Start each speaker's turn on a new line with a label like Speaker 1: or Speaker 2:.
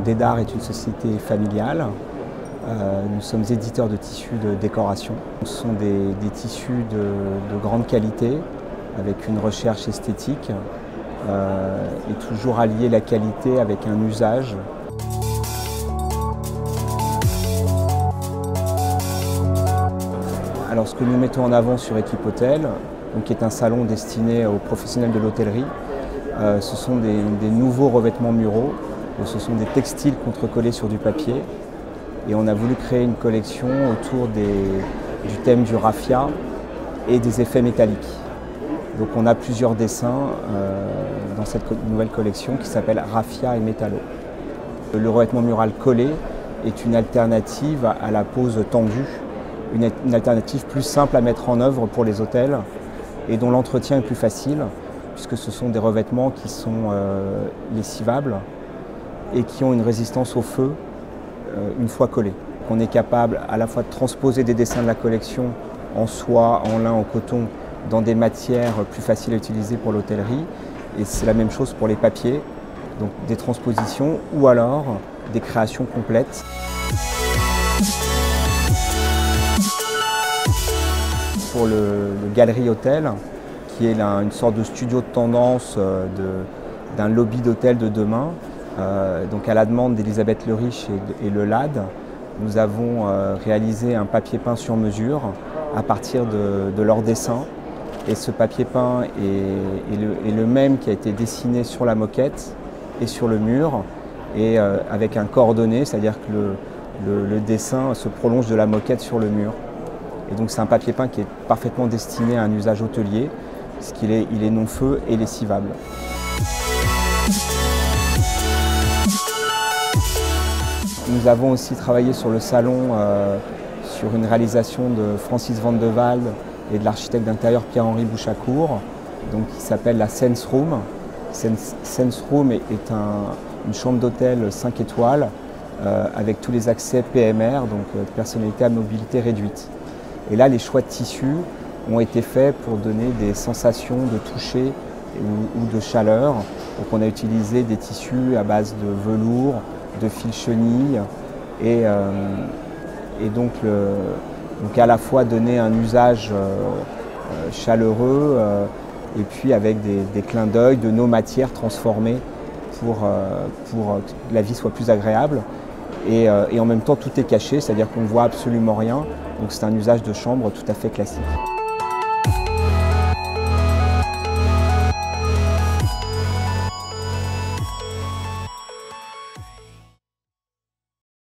Speaker 1: Dédar est une société familiale. Nous sommes éditeurs de tissus de décoration. Ce sont des tissus de grande qualité, avec une recherche esthétique et toujours allier la qualité avec un usage. Alors ce que nous mettons en avant sur Équipe Hôtel, qui est un salon destiné aux professionnels de l'hôtellerie, ce sont des nouveaux revêtements muraux. Ce sont des textiles contrecollés sur du papier. Et on a voulu créer une collection autour du thème du raffia et des effets métalliques. Donc on a plusieurs dessins dans cette nouvelle collection qui s'appelle Raffia et Métallo. Le revêtement mural collé est une alternative à la pose tendue, une alternative plus simple à mettre en œuvre pour les hôtels et dont l'entretien est plus facile puisque ce sont des revêtements qui sont lessivables et qui ont une résistance au feu une fois collés. On est capable à la fois de transposer des dessins de la collection en soie, en lin, en coton, dans des matières plus faciles à utiliser pour l'hôtellerie. Et c'est la même chose pour les papiers, donc des transpositions ou alors des créations complètes. Pour le Galerie Hôtel, qui est une sorte de studio de tendance d'un lobby d'hôtel de demain, donc à la demande d'Elisabeth Le Riche et le LAD, nous avons réalisé un papier peint sur mesure à partir de leurs dessins. Et ce papier peint est le même qui a été dessiné sur la moquette et sur le mur, et avec un coordonné, c'est-à-dire que le dessin se prolonge de la moquette sur le mur. Et donc c'est un papier peint qui est parfaitement destiné à un usage hôtelier, puisqu'il est non-feu et lessivable. Nous avons aussi travaillé sur le salon sur une réalisation de Francis Van de Waal et de l'architecte d'intérieur Pierre-Henri Bouchacourt, qui s'appelle la Sense Room. Sense Room est une chambre d'hôtel 5 étoiles avec tous les accès PMR, donc personnalité à mobilité réduite. Et là, les choix de tissus ont été faits pour donner des sensations de toucher ou de chaleur. Donc on a utilisé des tissus à base de velours, de fil chenille et donc à la fois donner un usage chaleureux et puis avec des clins d'œil de nos matières transformées pour que la vie soit plus agréable. Et en même temps tout est caché, c'est-à-dire qu'on ne voit absolument rien. Donc c'est un usage de chambre tout à fait classique.